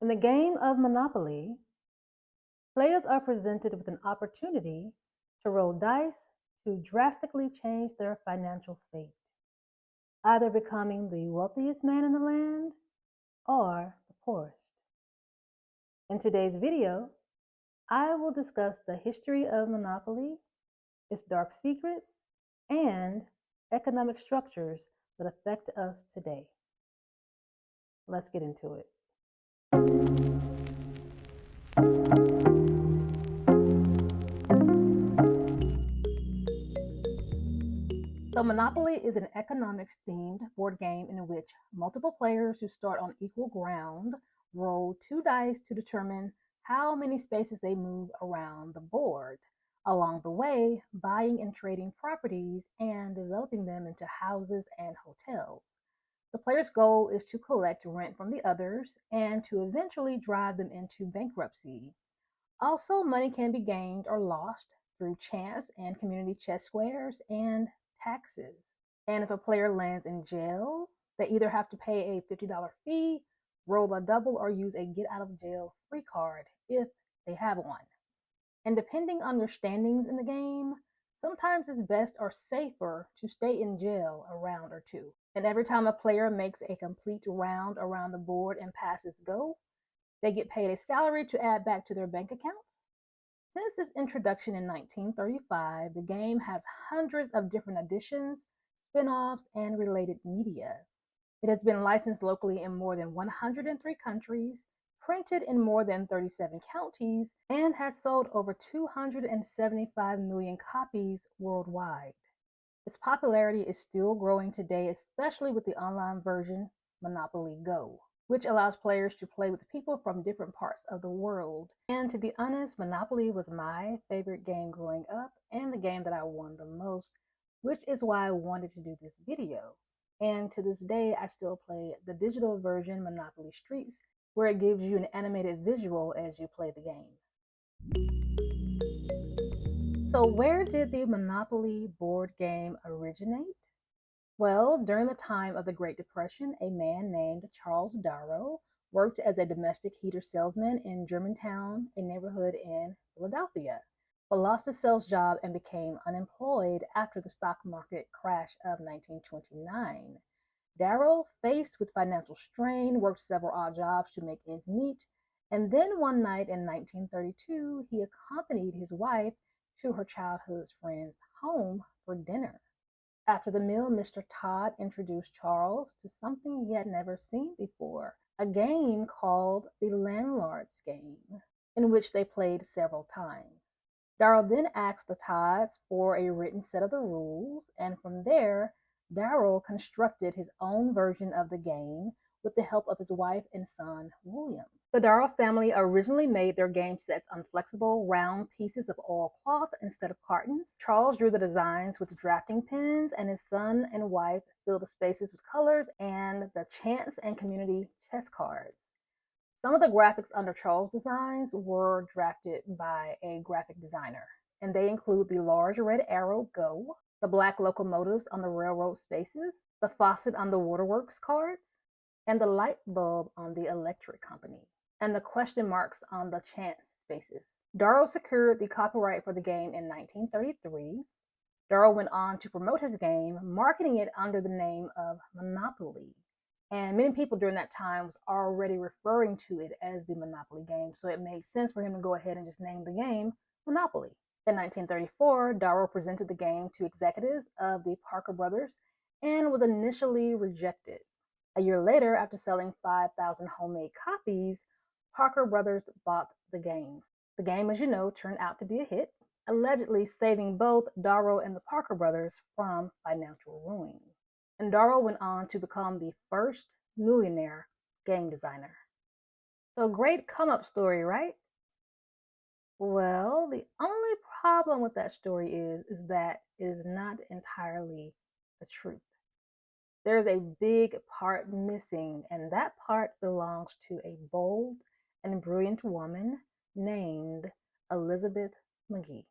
In the game of Monopoly, players are presented with an opportunity to roll dice to drastically change their financial fate, either becoming the wealthiest man in the land or the poorest. In today's video, I will discuss the history of Monopoly, its dark secrets, and economic structures that affect us today. Let's get into it. So Monopoly is an economics-themed board game in which multiple players who start on equal ground roll 2 dice to determine how many spaces they move around the board. Along the way, buying and trading properties and developing them into houses and hotels. The player's goal is to collect rent from the others and to eventually drive them into bankruptcy. Also, money can be gained or lost through chance and community chess squares and taxes. And if a player lands in jail, they either have to pay a $50 fee, roll a double, or use a get out of jail free card if they have one. And depending on your standings in the game, sometimes it's best or safer to stay in jail a round or two. And every time a player makes a complete round around the board and passes go, they get paid a salary to add back to their bank accounts. Since its introduction in 1935, the game has hundreds of different editions, spin-offs, and related media. It has been licensed locally in more than 103 countries, printed in more than 37 counties, and has sold over 275 million copies worldwide. Its popularity is still growing today, especially with the online version Monopoly Go, which allows players to play with people from different parts of the world. And to be honest, Monopoly was my favorite game growing up and the game that I won the most, which is why I wanted to do this video. And to this day, I still play the digital version, Monopoly Streets, where it gives you an animated visual as you play the game. So where did the Monopoly board game originate? Well, during the time of the Great Depression, a man named Charles Darrow worked as a domestic heater salesman in Germantown, a neighborhood in Philadelphia, but lost his sales job and became unemployed after the stock market crash of 1929. Darrow, faced with financial strain, worked several odd jobs to make ends meet, and then one night in 1932, he accompanied his wife to her childhood friend's home for dinner. After the meal, Mr. Todd introduced Charles to something he had never seen before, a game called the Landlord's Game, in which they played several times. Darrow then asked the Todds for a written set of the rules, and from there, Darrow constructed his own version of the game with the help of his wife and son, William. The Darrow family originally made their game sets on flexible, round pieces of oilcloth instead of cartons. Charles drew the designs with drafting pens, and his son and wife filled the spaces with colors and the chance and community chess cards. Some of the graphics under Charles' designs were drafted by a graphic designer, and they include the large red arrow Go, the black locomotives on the railroad spaces, the faucet on the waterworks cards, and the light bulb on the electric company, and the question marks on the chance spaces. Darrow secured the copyright for the game in 1933. Darrow went on to promote his game, marketing it under the name of Monopoly. And many people during that time was already referring to it as the Monopoly game, so it made sense for him to go ahead and just name the game Monopoly. In 1934, Darrow presented the game to executives of the Parker Brothers and was initially rejected. A year later, after selling 5,000 homemade copies, Parker Brothers bought the game. The game, as you know, turned out to be a hit, allegedly saving both Darrow and the Parker Brothers from financial ruin. And Darrow went on to become the first millionaire game designer. So great come-up story, right? Well, the only problem with that story is that it is not entirely the truth. There's a big part missing, and that part belongs to a bold and brilliant woman named Elizabeth McGee.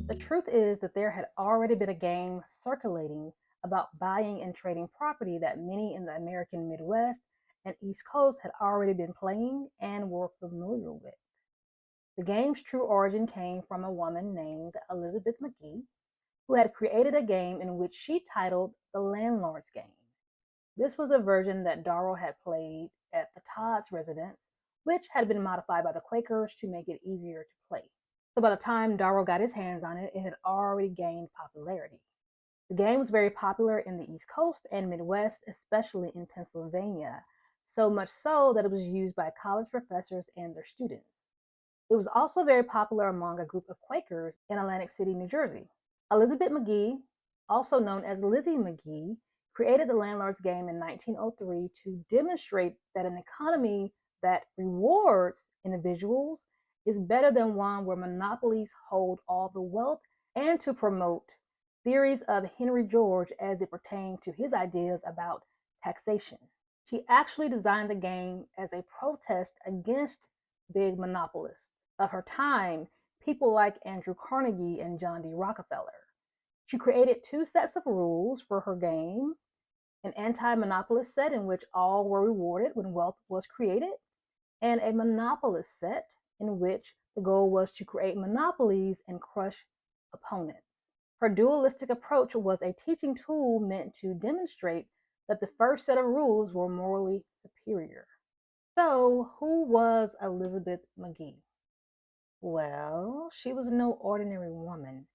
The truth is that there had already been a game circulating about buying and trading property that many in the American Midwest and East Coast had already been playing and were familiar with. The game's true origin came from a woman named Elizabeth McGee, who had created a game in which she titled The Landlord's Game. This was a version that Darrow had played at the Todd's residence, which had been modified by the Quakers to make it easier to play. So by the time Darrow got his hands on it, it had already gained popularity. The game was very popular in the East Coast and Midwest, especially in Pennsylvania, so much so that it was used by college professors and their students. It was also very popular among a group of Quakers in Atlantic City, New Jersey. Elizabeth McGee, also known as Lizzie McGee, created the Landlord's Game in 1903 to demonstrate that an economy that rewards individuals is better than one where monopolies hold all the wealth, and to promote theories of Henry George as it pertained to his ideas about taxation. She actually designed the game as a protest against big monopolists of her time, people like Andrew Carnegie and John D. Rockefeller. She created two sets of rules for her game: an anti-monopolist set in which all were rewarded when wealth was created, and a monopolist set in which the goal was to create monopolies and crush opponents. Her dualistic approach was a teaching tool meant to demonstrate that the first set of rules were morally superior. So, who was Elizabeth McGee? Well, she was no ordinary woman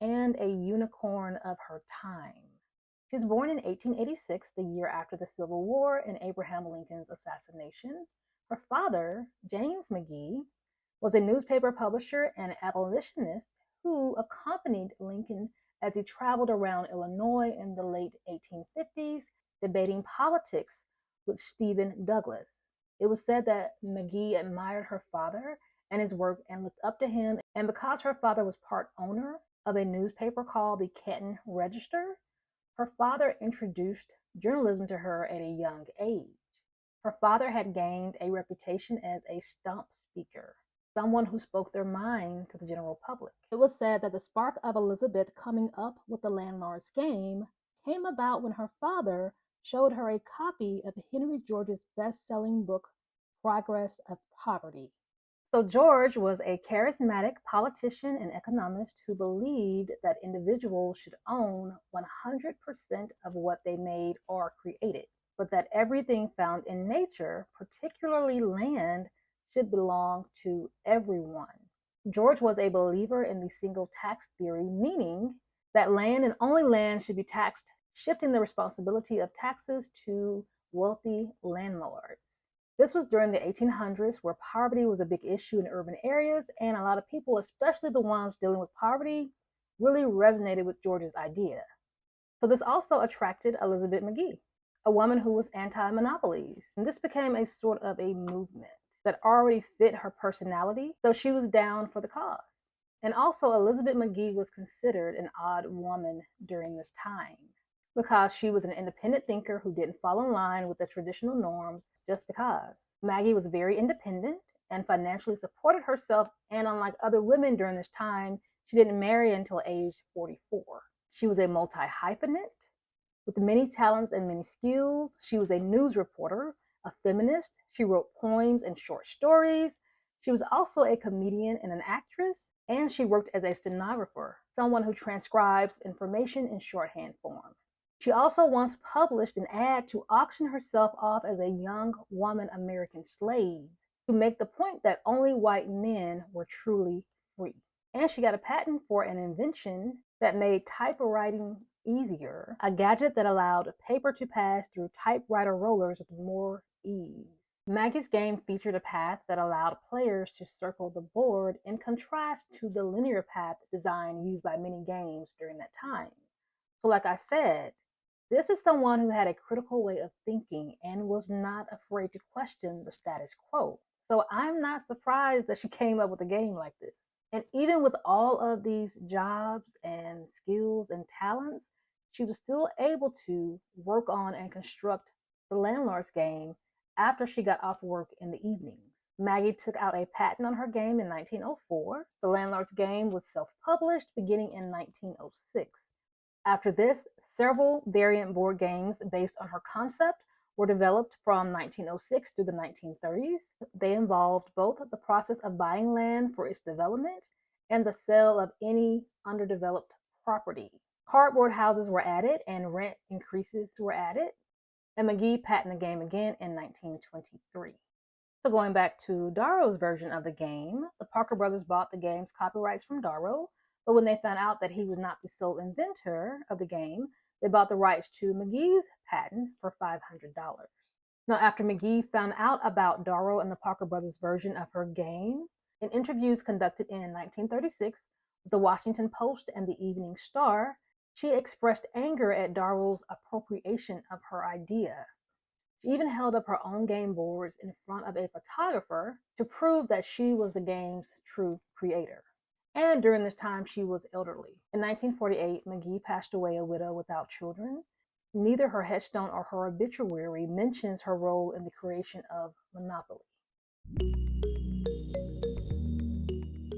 and a unicorn of her time. She was born in 1886, the year after the Civil War and Abraham Lincoln's assassination. Her father, James McGee, was a newspaper publisher and abolitionist who accompanied Lincoln as he traveled around Illinois in the late 1850s, debating politics with Stephen Douglas. It was said that McGee admired her father and his work and looked up to him, and because her father was part owner of a newspaper called the Canton Register, her father introduced journalism to her at a young age. Her father had gained a reputation as a stump speaker, someone who spoke their mind to the general public. It was said that the spark of Elizabeth coming up with the Landlord's Game came about when her father showed her a copy of Henry George's best-selling book, Progress of Poverty. So George was a charismatic politician and economist who believed that individuals should own 100% of what they made or created, but that everything found in nature, particularly land, should belong to everyone. George was a believer in the single tax theory, meaning that land and only land should be taxed, shifting the responsibility of taxes to wealthy landlords. This was during the 1800s, where poverty was a big issue in urban areas, and a lot of people, especially the ones dealing with poverty, really resonated with George's idea. So this also attracted Elizabeth McGee, a woman who was anti-monopolies. And this became a sort of a movement that already fit her personality, so she was down for the cause. And also, Elizabeth McGee was considered an odd woman during this time, because she was an independent thinker who didn't fall in line with the traditional norms just because. Maggie was very independent and financially supported herself, and unlike other women during this time, she didn't marry until age 44. She was a multi-hyphenate with many talents and many skills. She was a news reporter, a feminist. She wrote poems and short stories. She was also a comedian and an actress, and she worked as a stenographer, someone who transcribes information in shorthand form. She also once published an ad to auction herself off as a young woman American slave to make the point that only white men were truly free. And she got a patent for an invention that made typewriting easier, a gadget that allowed paper to pass through typewriter rollers with more ease. Maggie's game featured a path that allowed players to circle the board, in contrast to the linear path design used by many games during that time. So like I said, this is someone who had a critical way of thinking and was not afraid to question the status quo. So I'm not surprised that she came up with a game like this. And even with all of these jobs and skills and talents, she was still able to work on and construct the Landlord's Game after she got off work in the evenings. Maggie took out a patent on her game in 1904. The Landlord's Game was self-published beginning in 1906. After this, several variant board games based on her concept were developed from 1906 through the 1930s. They involved both the process of buying land for its development and the sale of any underdeveloped property. Cardboard houses were added and rent increases were added, and McGee patented the game again in 1923. So going back to Darrow's version of the game, the Parker brothers bought the game's copyrights from Darrow, but when they found out that he was not the sole inventor of the game, they bought the rights to McGee's patent for $500. Now, after McGee found out about Darrow and the Parker brothers' version of her game, in interviews conducted in 1936 with the Washington Post and the Evening Star, she expressed anger at Darrow's appropriation of her idea. She even held up her own game boards in front of a photographer to prove that she was the game's true creator. And during this time, she was elderly. In 1948, McGee passed away a widow without children. Neither her headstone or her obituary mentions her role in the creation of Monopoly.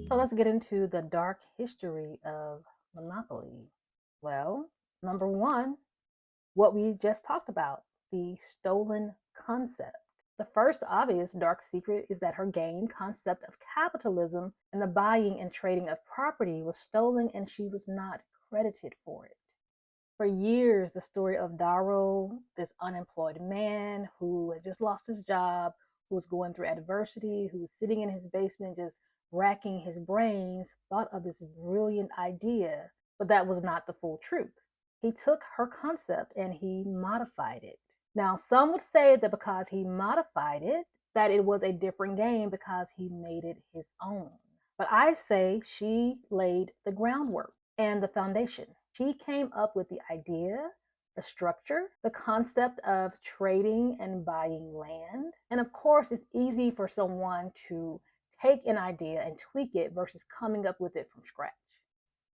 So let's get into the dark history of Monopoly. Well, number one, what we just talked about, the stolen concept. The first obvious dark secret is that her game concept of capitalism and the buying and trading of property was stolen and she was not credited for it. For years, the story of Darrow, this unemployed man who had just lost his job, who was going through adversity, who was sitting in his basement just racking his brains, thought of this brilliant idea, but that was not the full truth. He took her concept and he modified it. Now, some would say that because he modified it, that it was a different game because he made it his own. But I say she laid the groundwork and the foundation. She came up with the idea, the structure, the concept of trading and buying land. And of course, it's easy for someone to take an idea and tweak it versus coming up with it from scratch.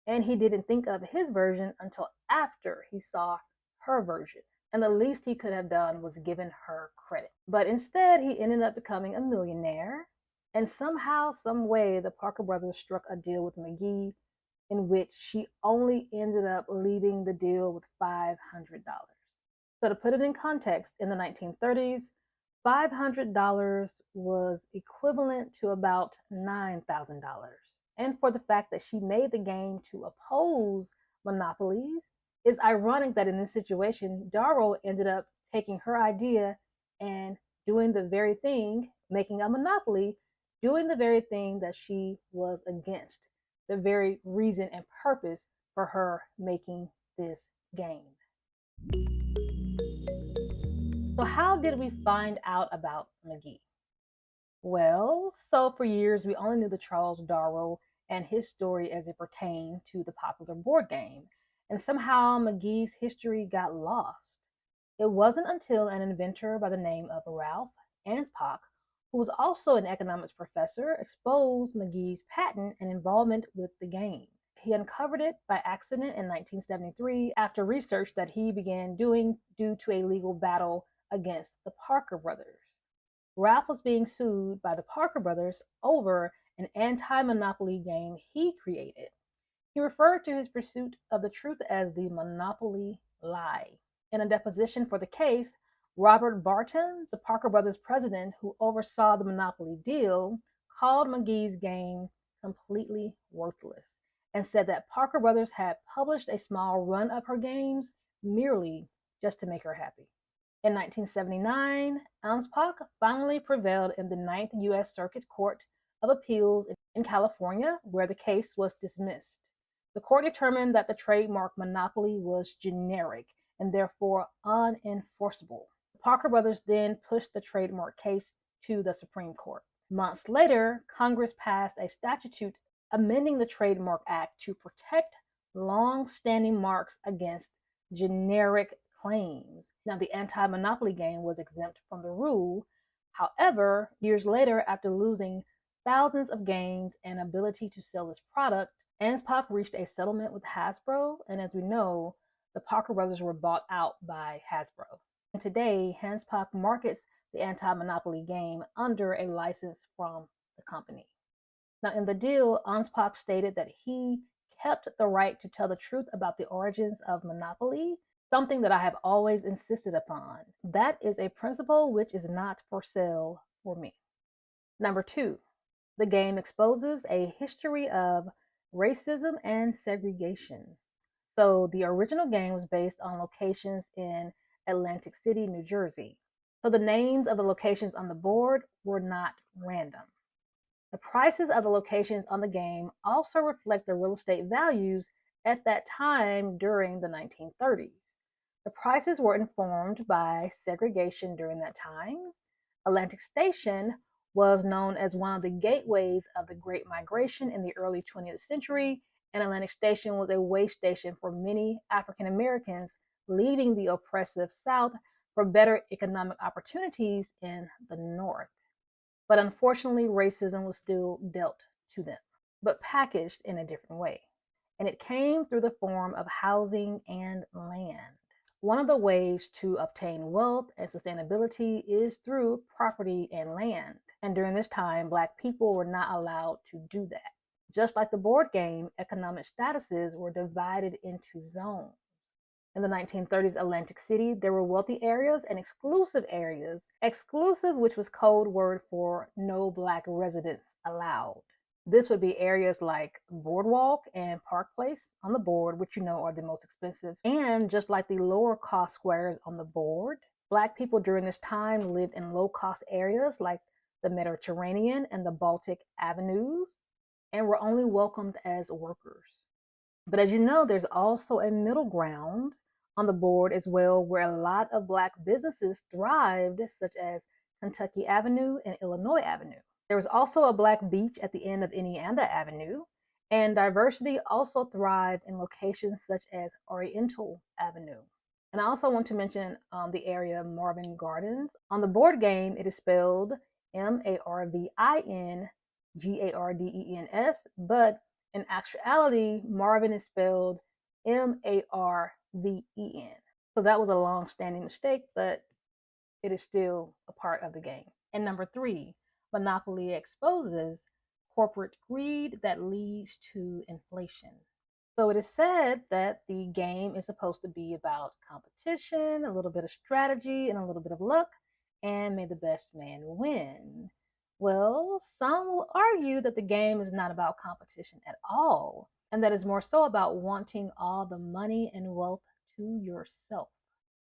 And he didn't think of his version until after he saw her version. And the least he could have done was given her credit. But instead, he ended up becoming a millionaire. And somehow, some way, the Parker brothers struck a deal with McGee in which she only ended up leaving the deal with $500. So to put it in context, in the 1930s, $500 was equivalent to about $9,000. And for the fact that she made the game to oppose monopolies, it's ironic that in this situation, Darrow ended up taking her idea and doing the very thing, making a monopoly, doing the very thing that she was against, the very reason and purpose for her making this game. So how did we find out about McGee? Well, so for years we only knew the Charles Darrow and his story as it pertained to the popular board game, and somehow McGee's history got lost. It wasn't until an inventor by the name of Ralph Anspach, who was also an economics professor, exposed McGee's patent and involvement with the game. He uncovered it by accident in 1973 after research that he began doing due to a legal battle against the Parker brothers. Ralph was being sued by the Parker brothers over an anti-monopoly game he created. He referred to his pursuit of the truth as the monopoly lie. In a deposition for the case, Robert Barton, the Parker brothers president who oversaw the monopoly deal, called McGee's game completely worthless and said that Parker brothers had published a small run of her games merely just to make her happy. In 1979, Anspach finally prevailed in the Ninth U.S. Circuit Court of Appeals in California, where the case was dismissed. The court determined that the trademark monopoly was generic and therefore unenforceable. The Parker brothers then pushed the trademark case to the Supreme Court. Months later, Congress passed a statute amending the Trademark Act to protect long-standing marks against generic claims. Now, the anti-monopoly game was exempt from the rule. However, years later, after losing thousands of games and ability to sell this product, Anspach reached a settlement with Hasbro, and as we know, the Parker brothers were bought out by Hasbro. And today, Anspach markets the anti-monopoly game under a license from the company. Now, in the deal, Anspach stated that he kept the right to tell the truth about the origins of Monopoly, something that I have always insisted upon. That is a principle which is not for sale for me. Number two, the game exposes a history of racism and segregation. So the original game was based on locations in Atlantic City, New Jersey. So the names of the locations on the board were not random. The prices of the locations on the game also reflect the real estate values at that time during the 1930s. The prices were informed by segregation during that time. Atlantic Station was known as one of the gateways of the Great Migration in the early 20th century, and Atlantic Station was a way station for many African Americans leaving the oppressive South for better economic opportunities in the North. But unfortunately, racism was still dealt to them, but packaged in a different way. And it came through the form of housing and land. One of the ways to obtain wealth and sustainability is through property and land. And during this time, Black people were not allowed to do that. Just like the board game, economic statuses were divided into zones. In the 1930s Atlantic City, there were wealthy areas and exclusive areas. Exclusive, which was code word for no Black residents allowed. This would be areas like Boardwalk and Park Place on the board, which you know are the most expensive. And just like the lower cost squares on the board, Black people during this time lived in low cost areas like the Mediterranean and the Baltic avenues and were only welcomed as workers. But as you know, there's also a middle ground on the board as well, where a lot of Black businesses thrived, such as Kentucky Avenue and Illinois Avenue. There was also a Black beach at the end of Indiana Avenue, and diversity also thrived in locations such as Oriental Avenue. And I also want to mention the area Marvin Gardens. On the board game, it is spelled Marvingardens, but in actuality, Marvin is spelled Marven. So that was a long-standing mistake, but it is still a part of the game. And number three, Monopoly exposes corporate greed that leads to inflation. So it is said that the game is supposed to be about competition, a little bit of strategy, and a little bit of luck, and may the best man win. Well, some will argue that the game is not about competition at all, and that is more so about wanting all the money and wealth to yourself.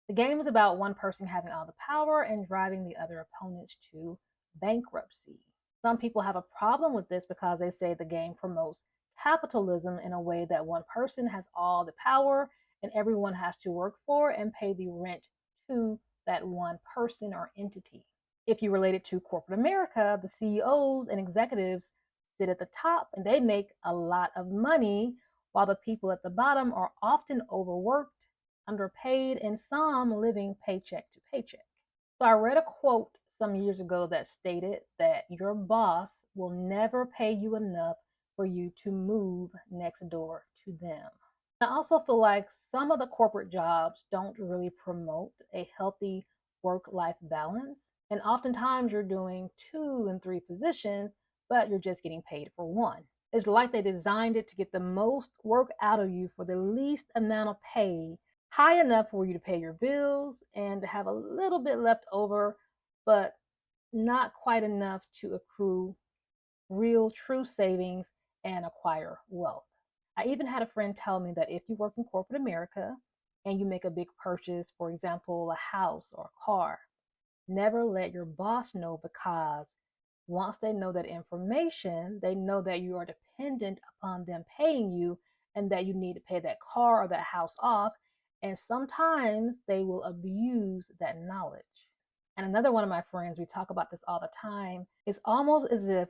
The game is about one person having all the power and driving the other opponents to bankruptcy. Some people have a problem with this because they say the game promotes capitalism in a way that one person has all the power and everyone has to work for and pay the rent to that one person or entity. If you relate it to corporate America, the CEOs and executives sit at the top and they make a lot of money, while the people at the bottom are often overworked, underpaid, and some living paycheck to paycheck. So I read a quote some years ago that stated that your boss will never pay you enough for you to move next door to them. I also feel like some of the corporate jobs don't really promote a healthy work-life balance. And oftentimes you're doing 2 and 3 positions, but you're just getting paid for one. It's like they designed it to get the most work out of you for the least amount of pay, high enough for you to pay your bills and to have a little bit left over, but not quite enough to accrue real, true savings and acquire wealth. I even had a friend tell me that if you work in corporate America and you make a big purchase, for example, a house or a car, never let your boss know, because once they know that information, they know that you are dependent upon them paying you and that you need to pay that car or that house off. And sometimes they will abuse that knowledge. And another one of my friends, we talk about this all the time, it's almost as if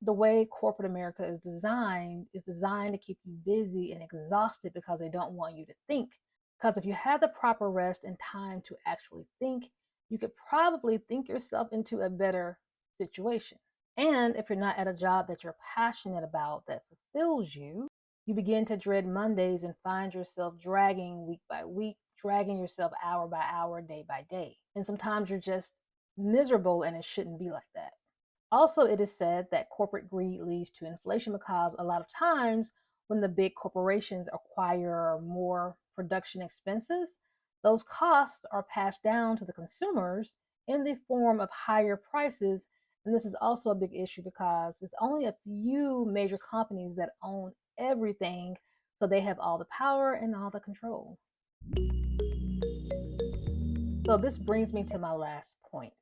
the way corporate America is designed to keep you busy and exhausted because they don't want you to think. Because if you had the proper rest and time to actually think, you could probably think yourself into a better situation. And if you're not at a job that you're passionate about, that fulfills you, you begin to dread Mondays and find yourself dragging week by week, dragging yourself hour by hour, day by day. And sometimes you're just miserable, and it shouldn't be like that. Also, it is said that corporate greed leads to inflation because a lot of times when the big corporations acquire more production expenses, Those costs are passed down to the consumers in the form of higher prices. And this is also a big issue because it's only a few major companies that own everything, so they have all the power and all the control. So this brings me to my last point.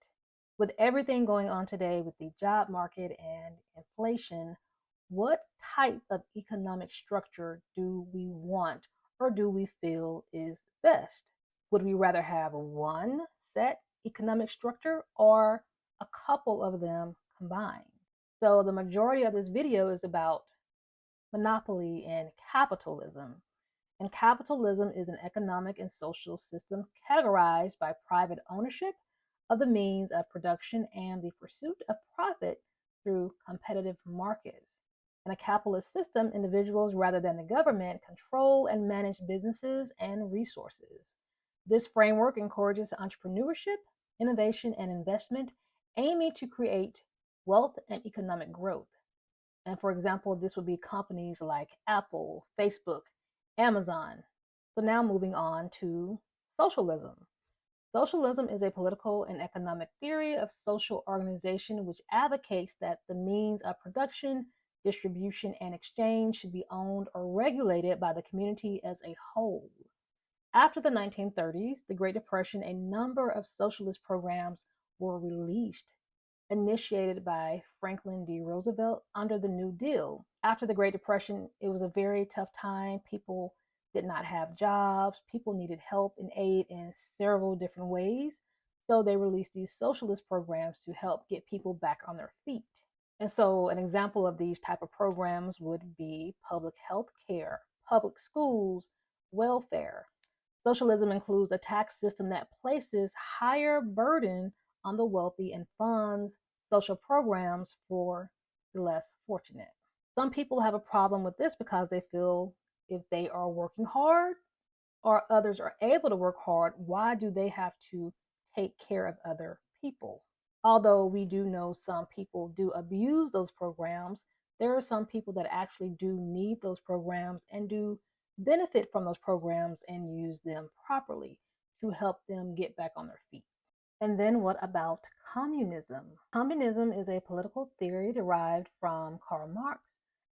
With everything going on today with the job market and inflation, what type of economic structure do we want or do we feel is best? Would we rather have one set economic structure or a couple of them combined? So the majority of this video is about monopoly and capitalism. And capitalism is an economic and social system categorized by private ownership of the means of production and the pursuit of profit through competitive markets. In a capitalist system, individuals rather than the government control and manage businesses and resources. This framework encourages entrepreneurship, innovation, and investment, aiming to create wealth and economic growth. And for example, this would be companies like Apple, Facebook, Amazon. So now moving on to socialism. Socialism is a political and economic theory of social organization which advocates that the means of production, distribution, and exchange should be owned or regulated by the community as a whole. After the 1930s, the Great Depression, a number of socialist programs were released, initiated by Franklin D. Roosevelt under the New Deal. After the Great Depression, it was a very tough time. People did not have jobs. People needed help and aid in several different ways. So they released these socialist programs to help get people back on their feet. And so an example of these type of programs would be public health care, public schools, welfare. Socialism includes a tax system that places higher burden on the wealthy and funds social programs for the less fortunate. Some people have a problem with this because they feel if they are working hard or others are able to work hard, why do they have to take care of other people? Although we do know some people do abuse those programs, there are some people that actually do need those programs and do benefit from those programs and use them properly to help them get back on their feet. And then what about communism? Communism is a political theory derived from Karl Marx,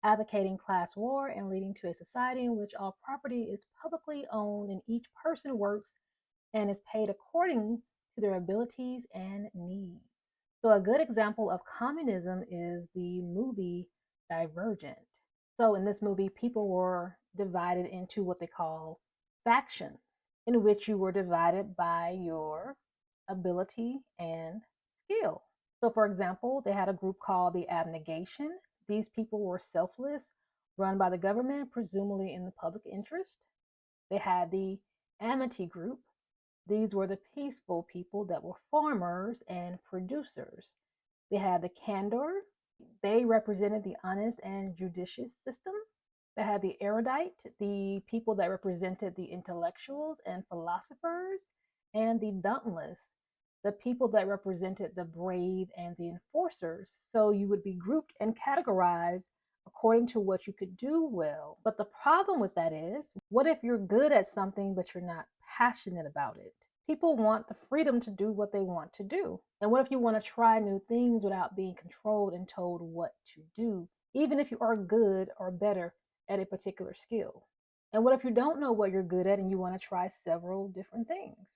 advocating class war and leading to a society in which all property is publicly owned and each person works and is paid according to their abilities and needs. So a good example of communism is the movie Divergent. So in this movie, people were divided into what they call factions, in which you were divided by your ability and skill. So for example, they had a group called the Abnegation. These people were selfless, run by the government, presumably in the public interest. They had the Amity group. These were the peaceful people that were farmers and producers. They had the Candor. They represented the honest and judicious system. They had the erudite, the people that represented the intellectuals and philosophers, and the dauntless, the people that represented the brave and the enforcers. So you would be grouped and categorized according to what you could do well. But the problem with that is, what if you're good at something but you're not passionate about it? People want the freedom to do what they want to do. And what if you want to try new things without being controlled and told what to do, even if you are good or better at a particular skill? And what if you don't know what you're good at and you want to try several different things?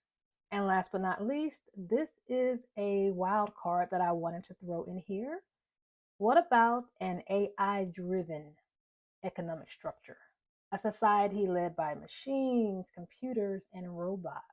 And last but not least, this is a wild card that I wanted to throw in here. What about an AI-driven economic structure? A society led by machines, computers, and robots.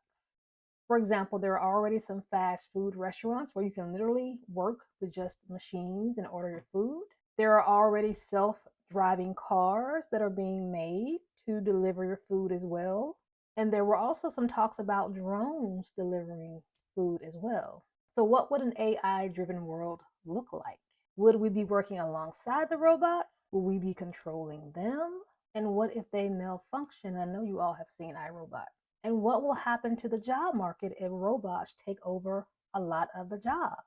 For example, there are already some fast food restaurants where you can literally work with just machines and order your food. There are already self-driving cars that are being made to deliver your food as well. And there were also some talks about drones delivering food as well. So what would an AI-driven world look like? Would we be working alongside the robots? Will we be controlling them? And what if they malfunction? I know you all have seen iRobot. And what will happen to the job market if robots take over a lot of the jobs?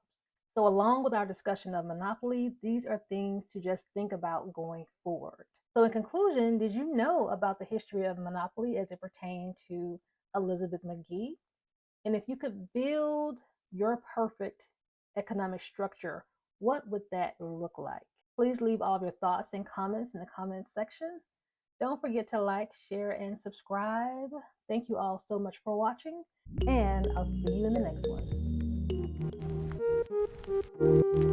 So along with our discussion of monopoly, these are things to just think about going forward. So in conclusion, did you know about the history of monopoly as it pertained to Elizabeth McGee. And if you could build your perfect economic structure, what would that look like? Please leave all of your thoughts and comments in the comments section. Don't forget to like, share, and subscribe. Thank you all so much for watching, and I'll see you in the next one.